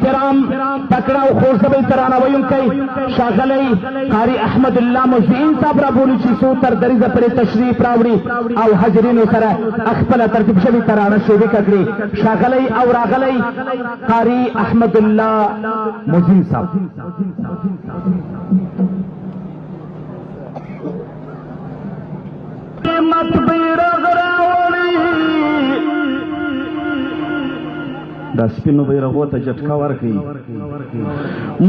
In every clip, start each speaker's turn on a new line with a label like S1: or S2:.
S1: احترام تکړه او خوږ ژبې ترانه ویونکی ښاغلی قاري احمد الله مزین صاحب رابولي چې څو تر دریځه پورې تشریف راوړي او حاضرینو سره خپله ترتیب شوې ترانه شریکه کړي. ښاغلی او راغلی قاري احمد الله مزین صاحب.
S2: دا سپینو بیرغو ته جټکا ورکوي.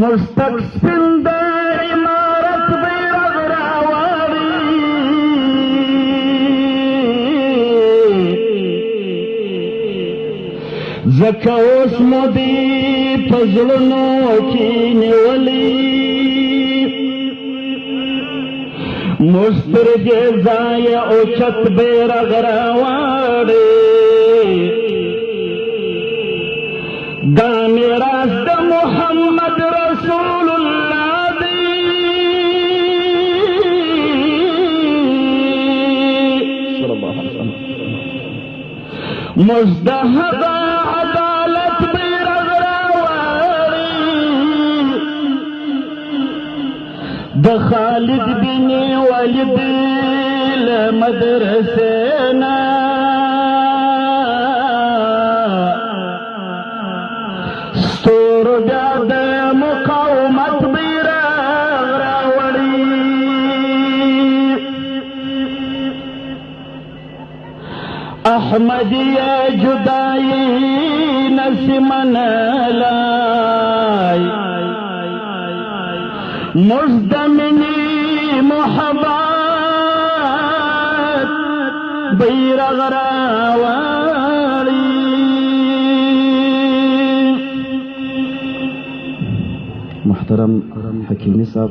S1: مشتق سپین د عمارت بیرغ راوړي ځکه اوس مو دې په زړونو کې نیولي مسترګې ځای اوچت بیرغ راوړي دا میراث د محمد رسول الله دی مزدهد عدالت بیرغ راوړي د خالد بن ولید له مدرسې نه ستور بیا د مقاومت بیرغ راوړي احمدیه جدایي نسی منلای مزدمنی محبت بیرغ راوړي.
S2: محترم حکیمی صاحب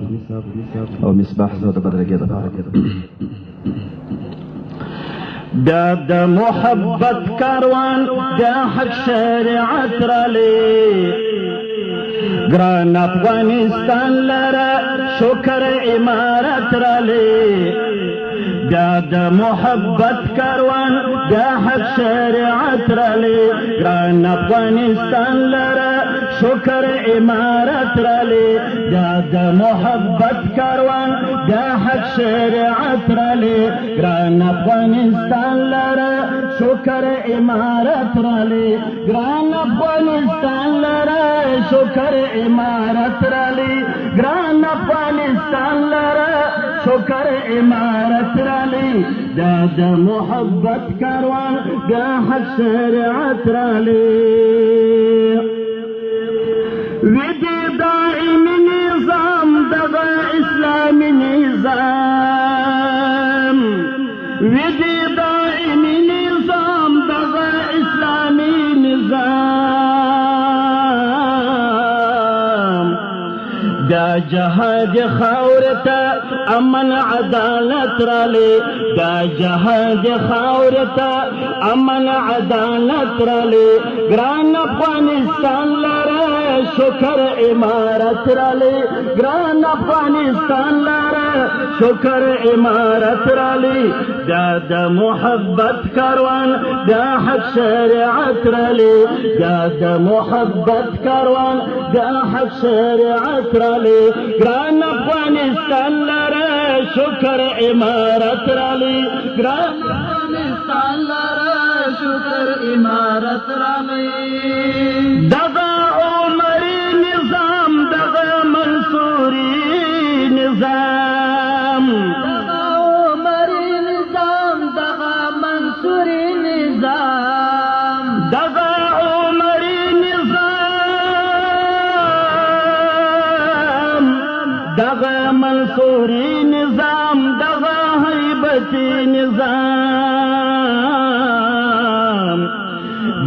S2: او مصباح صاحب د بدرګۍ دپاره
S1: بیا د محبت کاروان د حق شریعت رالی ګران افغانستان لره شکر امارت رالی بیا د محبت کاروان د حق شریعت رالی ګران افغانستان لره شکر امارت رالی بیا د محبت کاروان د حق شریعت رالی ګران افغانستان لره شکر امارت رالی ګران افغانستان لره شکر امارت رالی ګران افغانستان لره شکر امارت رالی دا د محبت کاروان د حق شریعت رالی ویدی دائمی نظام دغه اسلامی نظام ویدی دائمی نظام دغه اسلامی نظام دا جهاد خاورتا امن عدالت رالی دا جهاد خاورتا امن عدالت رالی ګران افغانستان لره شکر امارت رالی ګران افغانستان لره شکر امارت رالی دا د محبت کاروان دا حق شریعت رالی دا د محبت کاروان دا حق شریعت رالی ګران افغانستان لره شکر امارت رالی ګران افغانستان لره شکر امارت رالی دغه عمری نظام دغه منصوري نظام دغه عمری نظام دغه منصوري نظام دغه عمری نظام دغه منصوري نظام دغه هیبتي نظام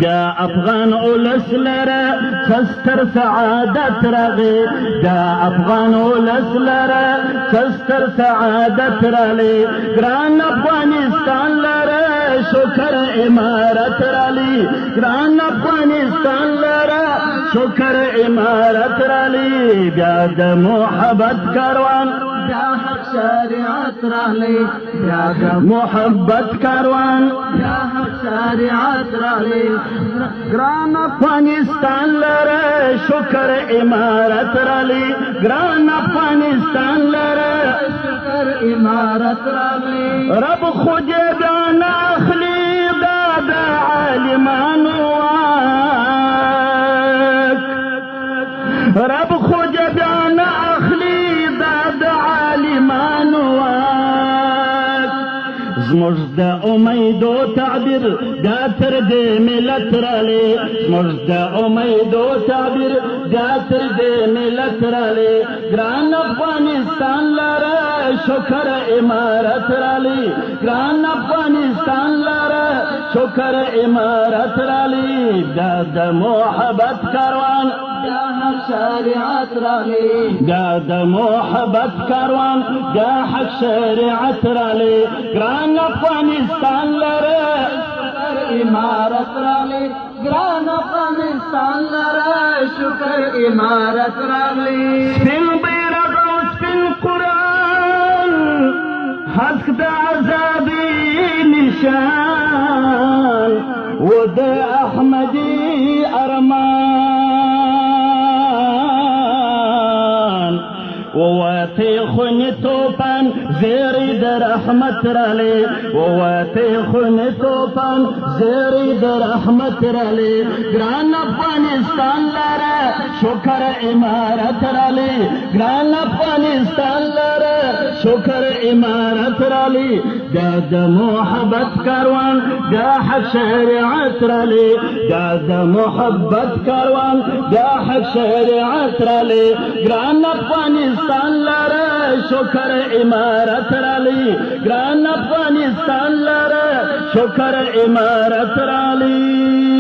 S1: دا افغان اولس لره کستر سعادت راغی دا افغان اولس لره کستر سعادت رالی ګران افغانستان لره شکر امارت رالی ګران افغانستان لره شکر امارت رالی بیا د محبت کاروان بیا حق شریعت رالی بیا د محبت کاروان بیا حق شریعت رالی ګران افغانستان لره شکر امارت رالی ګران افغانستان لره شکر امارت رالی رب خود بیان اخلی دا د عالمانو واک رب خود بیان اخلی دا د عالمانو واک زموږ د امید او تعبیر دا تر دې ملت رالی زموږ د امید او تعبیر دا تر دې ملت رالی ګران افغانستان لره شکر امارت رالی ګران افغانستان لره شکر امارت رالی دا د محبت کاروان دا حق شریعت رالی دا د محبت کاروان دا حق شریعت رالی ګران افغانستان لره شکر امارت رالی ګران افغانستان لره شکر امارت رالی سپین بیرغ او سپین قرآن حق د عذابی نشان و د احمدی ارمان وواتی خونی توپان زیری در رحمت رالی وواتی خونی توپان زیری در رحمت رالی ګران افغانستان لره شکر امارت رالی ګران افغانستان لره شکر امارت رالی دا د محبت کاروان دا حق شریعت رالی دا د محبت کاروان دا حق شریعت رالی ګران افغانستان لره شکر امارت رالی ګران افغانستان لره شکر امارت رالی